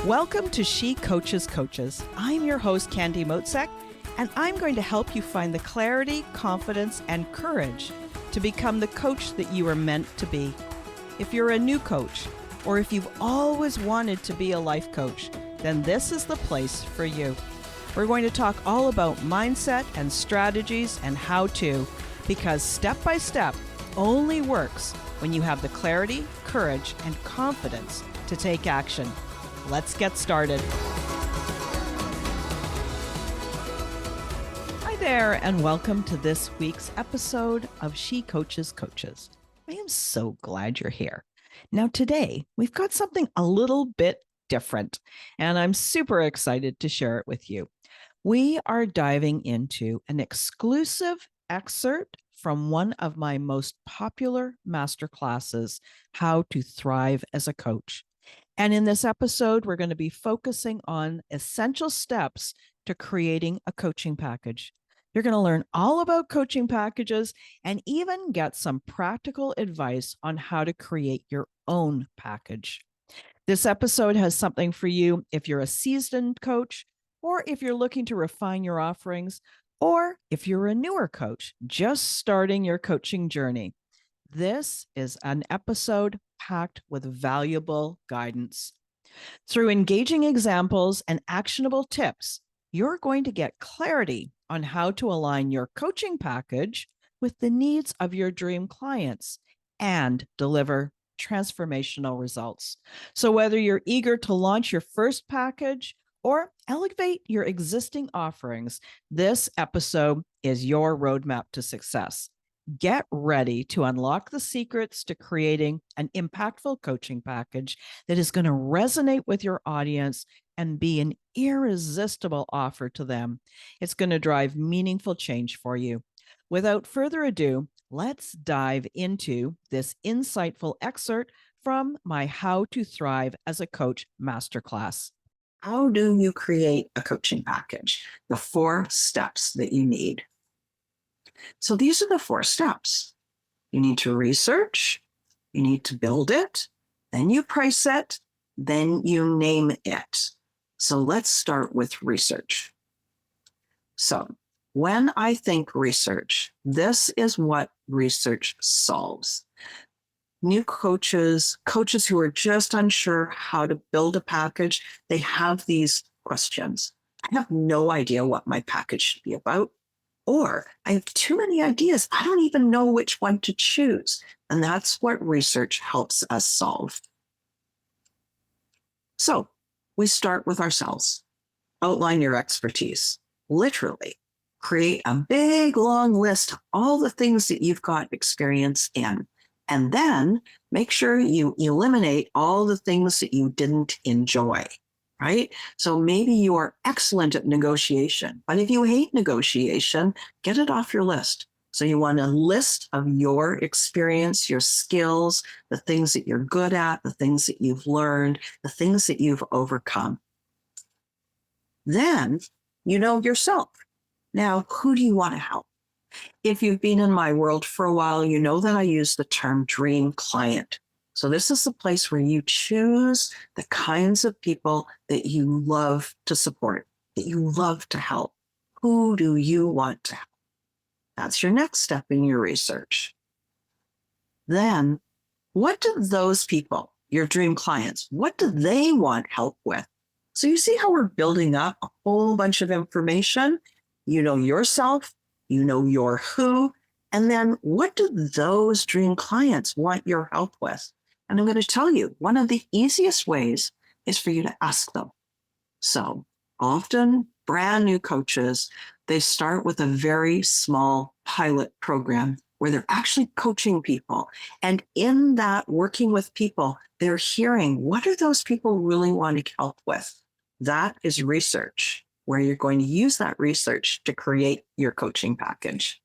Welcome to She Coaches Coaches. I'm your host, Candy Motzek, and I'm going to help you find the clarity, confidence, and courage to become the coach that you are meant to be. If you're a new coach, or if you've always wanted to be a life coach, then this is the place for you. We're going to talk all about mindset and strategies and how to, because step by step only works when you have the clarity, courage, and confidence to take action. Let's get started. Hi there, and welcome to this week's episode of She Coaches Coaches. I am so glad you're here. Now, today, we've got something a little bit different, and I'm super excited to share it with you. We are diving into an exclusive excerpt from one of my most popular masterclasses, How to Thrive as a Coach. And in this episode, we're going to be focusing on essential steps to creating a coaching package. You're going to learn all about coaching packages and even get some practical advice on how to create your own package. This episode has something for you if you're a seasoned coach, or if you're looking to refine your offerings, or if you're a newer coach just starting your coaching journey. This is an episode packed with valuable guidance. Through engaging examples and actionable tips, you're going to get clarity on how to align your coaching package with the needs of your dream clients and deliver transformational results. So whether you're eager to launch your first package or elevate your existing offerings, this episode is your roadmap to success. Get ready to unlock the secrets to creating an impactful coaching package that is going to resonate with your audience and be an irresistible offer to them. It's going to drive meaningful change for you. Without further ado, let's dive into this insightful excerpt from my How to Thrive as a Coach masterclass. How do you create a coaching package? The 4 steps that you need. So these are the 4 steps. You need to research, you need to build it, then you price it, then you name it. So let's start with research. So when I think research, this is what research solves. New coaches who are just unsure how to build a package, they have these questions. I have no idea what my package should be about, or I have too many ideas. I don't even know which one to choose. And that's what research helps us solve. So we start with ourselves. Outline your expertise. Literally, create a big, long list of all the things that you've got experience in. And then make sure you eliminate all the things that you didn't enjoy, right? So maybe you are excellent at negotiation, but if you hate negotiation, get it off your list. So you want a list of your experience, your skills, the things that you're good at, the things that you've learned, the things that you've overcome. Then you know yourself. Now, who do you want to help? If you've been in my world for a while, you know that I use the term dream client. So this is the place where you choose the kinds of people that you love to support, that you love to help. Who do you want to help? That's your next step in your research. Then, what do those people, your dream clients, what do they want help with? So you see how we're building up a whole bunch of information? You know yourself, you know your who, and then what do those dream clients want your help with? And I'm going to tell you, one of the easiest ways is for you to ask them. So often brand new coaches, they start with a very small pilot program where they're actually coaching people. And in that working with people, they're hearing, what do those people really want to help with? That is research, where you're going to use that research to create your coaching package.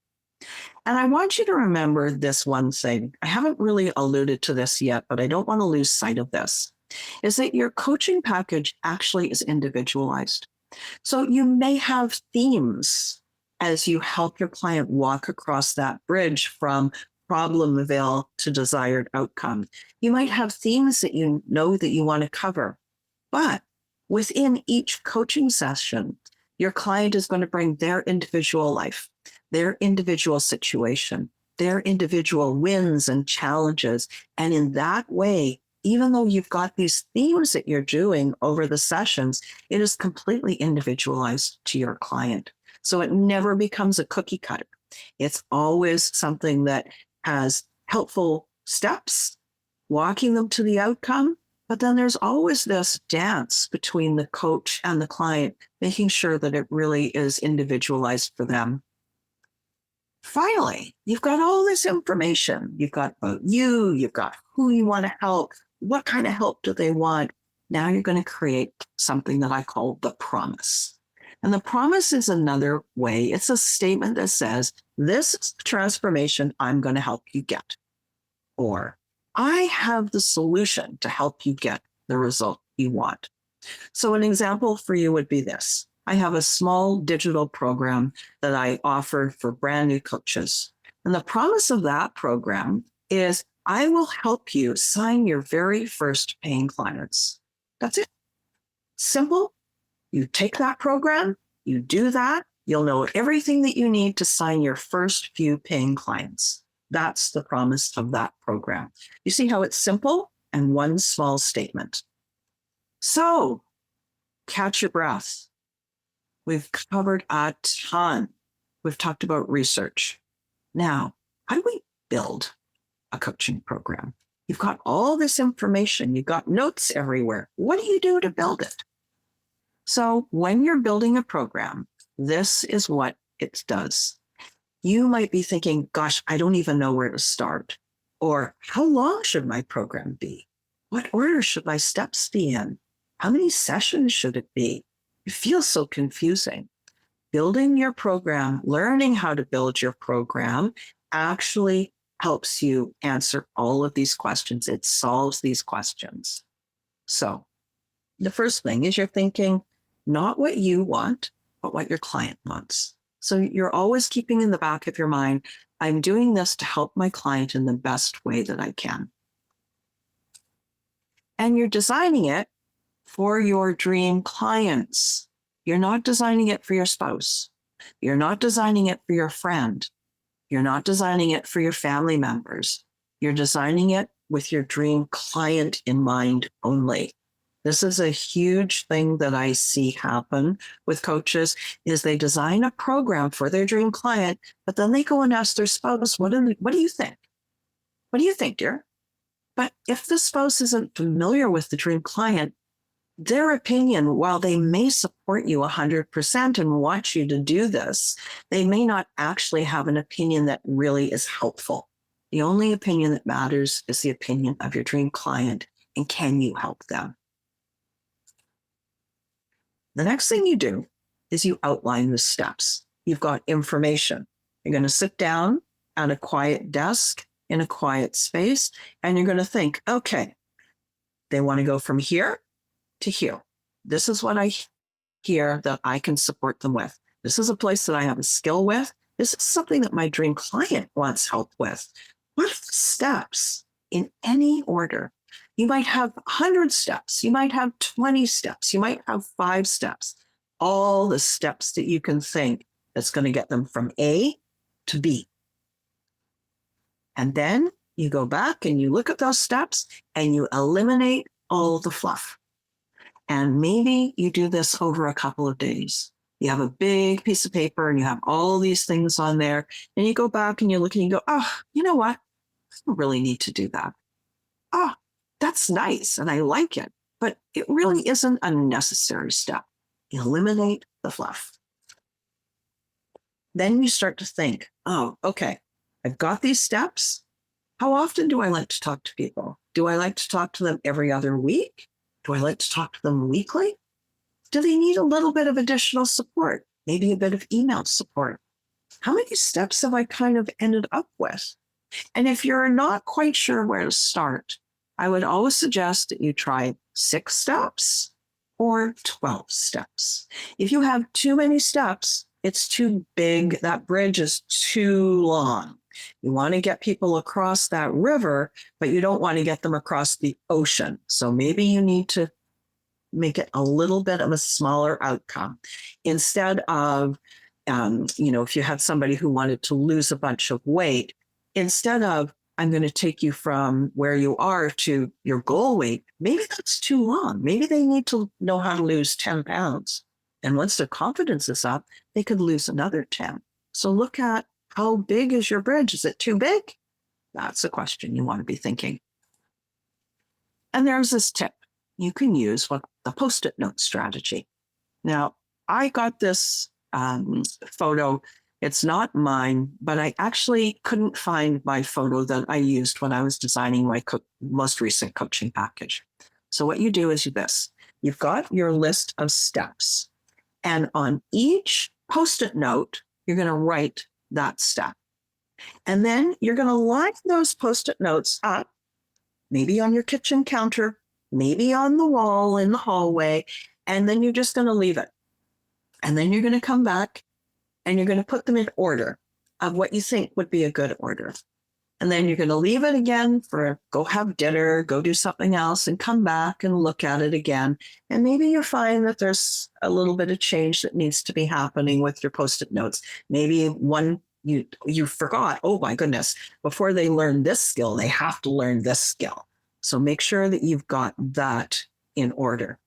And I want you to remember this one thing. I haven't really alluded to this yet, but I don't want to lose sight of this, is that your coaching package actually is individualized. So you may have themes as you help your client walk across that bridge from Problemville to desired outcome. You might have themes that you know that you want to cover, but Within each coaching session, your client is going to bring their individual life, their individual situation, their individual wins and challenges. And in that way, even though you've got these themes that you're doing over the sessions, it is completely individualized to your client. So it never becomes a cookie cutter. It's always something that has helpful steps, walking them to the outcome. But then there's always this dance between the coach and the client, making sure that it really is individualized for them. Finally, you've got all this information. You've got about you, you've got who you want to help, what kind of help do they want. Now you're going to create something that I call the promise. And the promise is another way. It's a statement that says, this is the transformation I'm going to help you get. Or, I have the solution to help you get the result you want. So an example for you would be this. I have a small digital program that I offer for brand new coaches. And the promise of that program is I will help you sign your very first paying clients. That's it. Simple. You take that program, you do that, you'll know everything that you need to sign your first few paying clients. That's the promise of that program. You see how it's simple and one small statement. So, catch your breath. We've covered a ton. We've talked about research. Now, how do we build a coaching program? You've got all this information. You've got notes everywhere. What do you do to build it? So when you're building a program, this is what it does. You might be thinking, gosh, I don't even know where to start. Or how long should my program be? What order should my steps be in? How many sessions should it be? It feels so confusing. Building your program, learning how to build your program actually helps you answer all of these questions. It solves these questions. So the first thing is you're thinking not what you want, but what your client wants. So you're always keeping in the back of your mind, I'm doing this to help my client in the best way that I can. And you're designing it for your dream clients. You're not designing it for your spouse. You're not designing it for your friend. You're not designing it for your family members. You're designing it with your dream client in mind only. This is a huge thing that I see happen with coaches is they design a program for their dream client, but then they go and ask their spouse, what do you think? What do you think, dear? But if the spouse isn't familiar with the dream client, their opinion, while they may support you 100% and want you to do this, they may not actually have an opinion that really is helpful. The only opinion that matters is the opinion of your dream client, and can you help them? The next thing you do is you outline the steps. You've got information. You're going to sit down at a quiet desk in a quiet space, and you're going to think, okay, they want to go from here to here. This is what I hear that I can support them with. This is a place that I have a skill with. This is something that my dream client wants help with. What are the steps in any order? You might have 100 steps. You might have 20 steps. You might have 5 steps. All the steps that you can think that's going to get them from A to B. And then you go back and you look at those steps and you eliminate all the fluff. And maybe you do this over a couple of days. You have a big piece of paper and you have all these things on there. And you go back and you look and you go, oh, you know what? I don't really need to do that. Oh, that's nice and I like it, but it really isn't a necessary step. Eliminate the fluff. Then you start to think, oh, okay, I've got these steps. How often do I like to talk to people? Do I like to talk to them every other week? Do I like to talk to them weekly? Do they need a little bit of additional support? Maybe a bit of email support? How many steps have I kind of ended up with? And if you're not quite sure where to start, I would always suggest that you try 6 steps or 12 steps. If you have too many steps, it's too big. That bridge is too long. You want to get people across that river, but you don't want to get them across the ocean. So maybe you need to make it a little bit of a smaller outcome. Instead of, if you had somebody who wanted to lose a bunch of weight, instead of, I'm going to take you from where you are to your goal weight, maybe that's too long. Maybe they need to know how to lose 10 pounds. And once their confidence is up, they could lose another 10. So look at, how big is your bridge? Is it too big? That's a question you want to be thinking. And there's this tip. You can use the Post-it note strategy. Now, I got this photo. It's not mine, but I actually couldn't find my photo that I used when I was designing my most recent coaching package. So what you do is this. You've got your list of steps. And on each Post-it note, you're going to write that step. And then you're going to line those Post-it notes up, maybe on your kitchen counter, maybe on the wall in the hallway, and then you're just going to leave it. And then you're going to come back and you're going to put them in order of what you think would be a good order. And then you're going to leave it again for go have dinner, go do something else, and come back and look at it again. And maybe you find that there's a little bit of change that needs to be happening with your Post-it notes. Maybe one you forgot, oh my goodness, before they learn this skill, they have to learn this skill. So make sure that you've got that in order.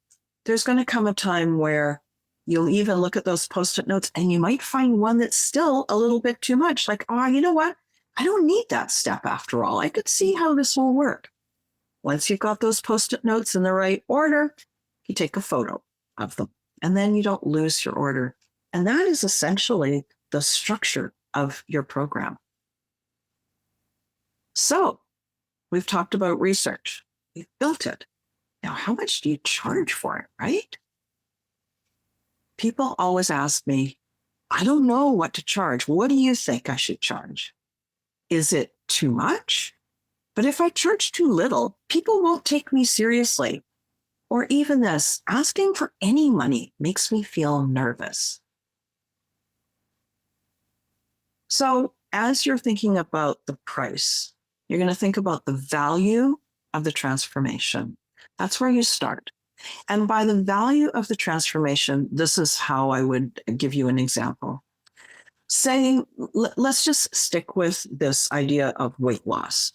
There's going to come a time where you'll even look at those Post-it notes and you might find one that's still a little bit too much. Like, oh, you know what? I don't need that step after all. I could see how this will work. Once you've got those Post-it notes in the right order, you take a photo of them and then you don't lose your order. And that is essentially the structure of your program. So we've talked about research. We've built it. Now, how much do you charge for it, right? People always ask me, I don't know what to charge. What do you think I should charge? Is it too much? But if I charge too little, people won't take me seriously. Or even this, asking for any money makes me feel nervous. So as you're thinking about the price, you're going to think about the value of the transformation. That's where you start. And by the value of the transformation, this is how I would give you an example. Say, let's just stick with this idea of weight loss.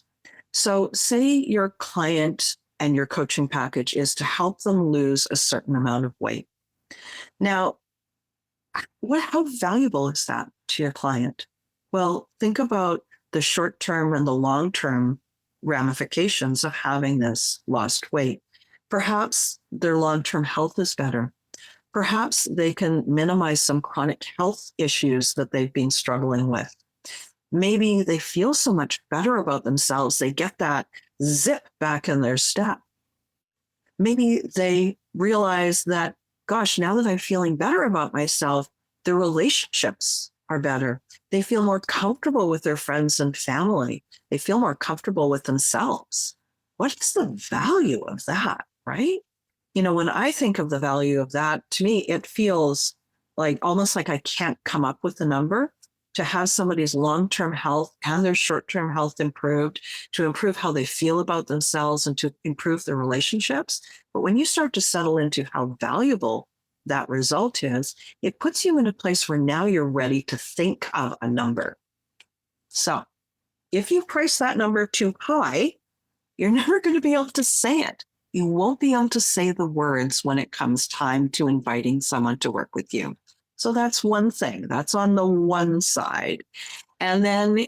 So say your client and your coaching package is to help them lose a certain amount of weight. Now, how valuable is that to your client? Well, think about the short-term and the long-term ramifications of having this lost weight. Perhaps their long-term health is better. Perhaps they can minimize some chronic health issues that they've been struggling with. Maybe they feel so much better about themselves, they get that zip back in their step. Maybe they realize that, gosh, now that I'm feeling better about myself, the relationships are better. They feel more comfortable with their friends and family. They feel more comfortable with themselves. What is the value of that, right? When I think of the value of that, to me, it feels like almost like I can't come up with a number to have somebody's long-term health and their short-term health improved, to improve how they feel about themselves and to improve their relationships. But when you start to settle into how valuable that result is, it puts you in a place where now you're ready to think of a number. So if you price that number too high, you're never going to be able to say it. You won't be able to say the words when it comes time to inviting someone to work with you. So that's one thing. That's on the one side. And then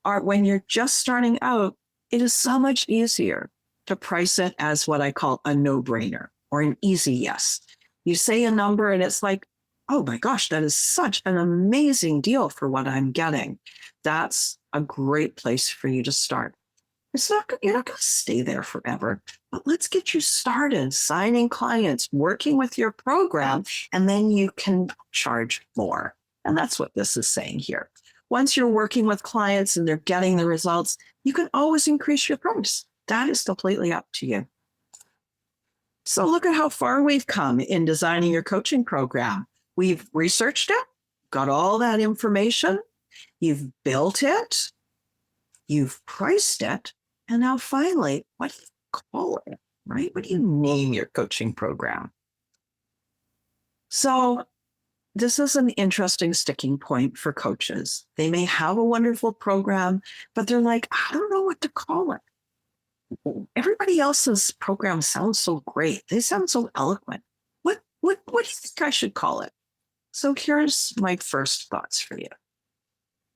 when you're just starting out, it is so much easier to price it as what I call a no-brainer or an easy yes. You say a number and it's like, oh my gosh, that is such an amazing deal for what I'm getting. That's a great place for you to start. You're not going to stay there forever, but let's get you started signing clients, working with your program, and then you can charge more. And that's what this is saying here. Once you're working with clients and they're getting the results, you can always increase your price. That is completely up to you. So look at how far we've come in designing your coaching program. We've researched it, got all that information, you've built it, you've priced it, and now finally, what do you call it? right? What do you name your coaching program? So this is an interesting sticking point for coaches. They may have a wonderful program, but they're like, I don't know what to call it. Everybody else's program sounds so great. They sound so eloquent. What do you think I should call it? So here's my first thoughts for you.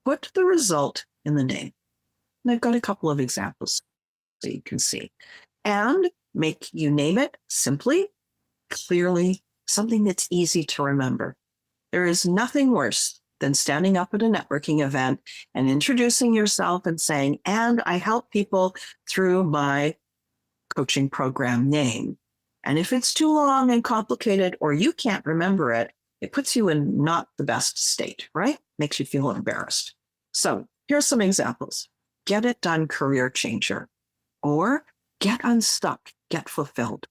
Put the result in the name. And I've got a couple of examples so you can see. And you name it simply, clearly, something that's easy to remember. There is nothing worse than standing up at a networking event and introducing yourself and saying, and I help people through my coaching program name. And if it's too long and complicated or you can't remember it, it puts you in not the best state, right? Makes you feel embarrassed. So here's some examples. Get it done, career changer. Or get unstuck, get fulfilled.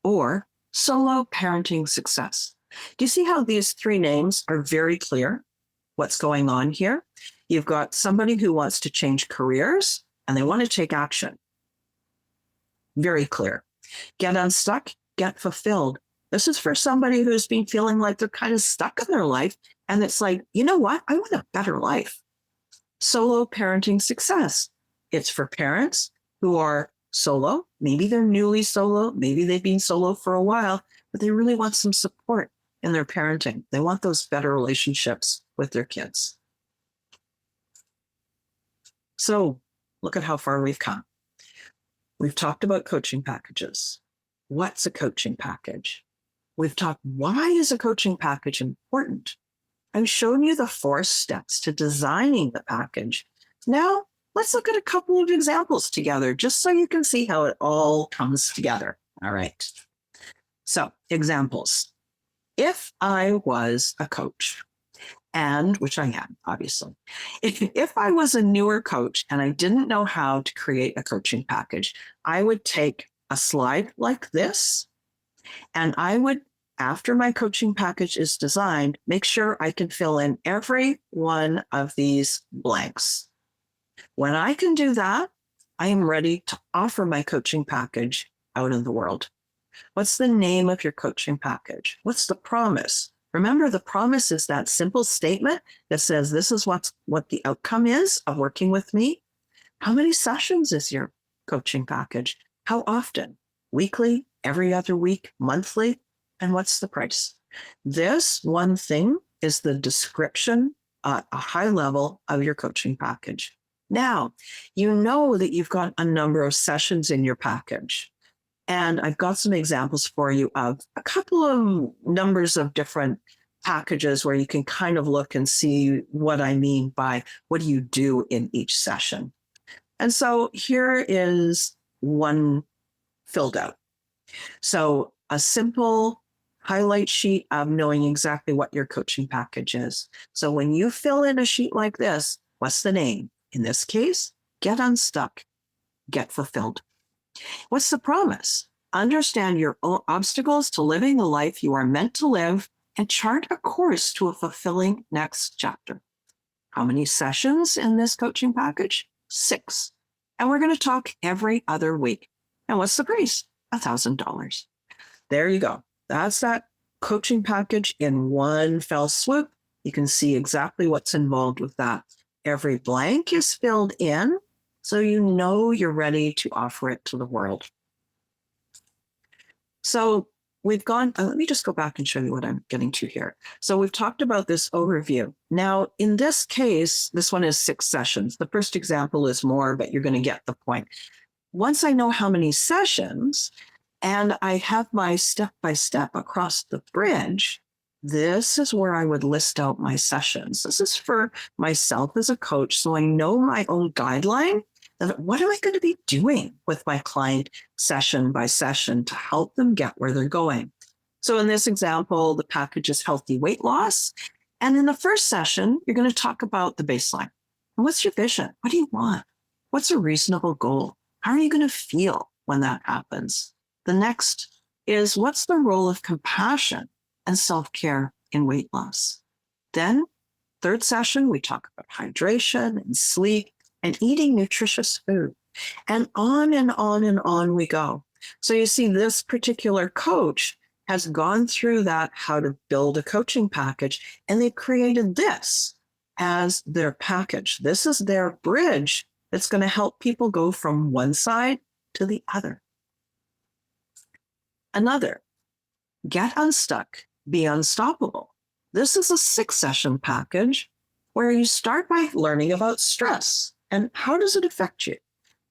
Or solo parenting success. Do you see how these three names are very clear? What's going on here? You've got somebody who wants to change careers and they want to take action. Very clear. Get unstuck, get fulfilled. This is for somebody who's been feeling like they're kind of stuck in their life. And it's like, you know what? I want a better life. Solo parenting success. It's for parents who are solo. Maybe they're newly solo. Maybe they've been solo for a while, but they really want some support in their parenting. They want those better relationships with their kids. So look at how far we've come. We've talked about coaching packages. What's a coaching package? We've talked, why is a coaching package important? I've shown you the 4 steps to designing the package. Now, let's look at a couple of examples together, just so you can see how it all comes together. All right. So, examples. If I was a coach, and which I am, obviously, if I was a newer coach and I didn't know how to create a coaching package, I would take a slide like this, and I would, after my coaching package is designed, make sure I can fill in every one of these blanks. When I can do that, I am ready to offer my coaching package out in the world. What's the name of your coaching package? What's the promise? Remember, the promise is that simple statement that says, this is what the outcome is of working with me. How many sessions is your coaching package? How often? Weekly, every other week, monthly? And what's the price? This one thing is the description at a high level of your coaching package. Now, you know that you've got a number of sessions in your package. And I've got some examples for you of a couple of numbers of different packages where you can kind of look and see what I mean by what do you do in each session. And so here is one filled out. So a simple highlight sheet of knowing exactly what your coaching package is. So when you fill in a sheet like this, what's the name? In this case, get unstuck, get fulfilled. What's the promise? Understand your own obstacles to living the life you are meant to live and chart a course to a fulfilling next chapter. How many sessions in this coaching package? 6. And we're going to talk every other week. And what's the price? $1,000. There you go. That's that coaching package in one fell swoop. You can see exactly what's involved with that. Every blank is filled in, so you know you're ready to offer it to the world. So we've gone, let me just go back and show you what I'm getting to here. So we've talked about this overview. Now, in this case, this one is 6 sessions. The first example is more, but you're going to get the point. Once I know how many sessions, and I have my step-by-step across the bridge, this is where I would list out my sessions. This is for myself as a coach, so I know my own guideline. What am I going to be doing with my client session by session to help them get where they're going? So in this example, the package is healthy weight loss. And in the first session, you're going to talk about the baseline. What's your vision? What do you want? What's a reasonable goal? How are you going to feel when that happens? The next is, what's the role of compassion and self-care in weight loss? Then, third session, we talk about hydration and sleep and eating nutritious food. And on and on and on we go. So you see, this particular coach has gone through that, how to build a coaching package, and they created this as their package. This is their bridge that's going to help people go from one side to the other. Another, get unstuck, be unstoppable. This is a 6-session package where you start by learning about stress and how does it affect you.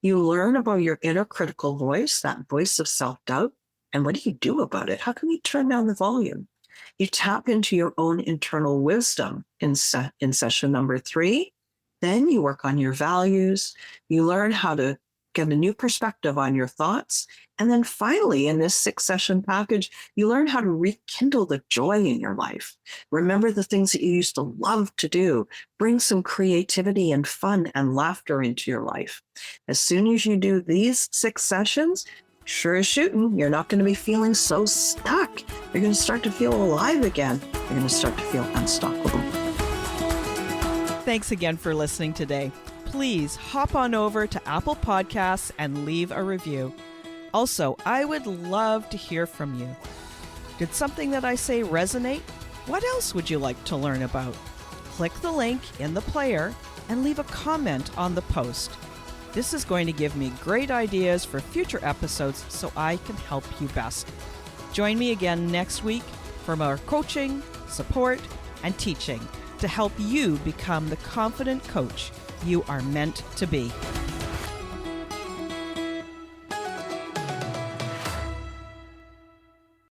You learn about your inner critical voice, that voice of self-doubt, and what do you do about it? How can you turn down the volume? You tap into your own internal wisdom in session number 3. Then you work on your values. You learn how to get a new perspective on your thoughts. And then finally, in this 6-session package, you learn how to rekindle the joy in your life. Remember the things that you used to love to do. Bring some creativity and fun and laughter into your life. As soon as you do these 6 sessions, sure as shooting, you're not going to be feeling so stuck. You're going to start to feel alive again. You're going to start to feel unstoppable. Thanks again for listening today. Please hop on over to Apple Podcasts and leave a review. Also, I would love to hear from you. Did something that I say resonate? What else would you like to learn about? Click the link in the player and leave a comment on the post. This is going to give me great ideas for future episodes so I can help you best. Join me again next week for more coaching, support, and teaching to help you become the confident coach you are meant to be.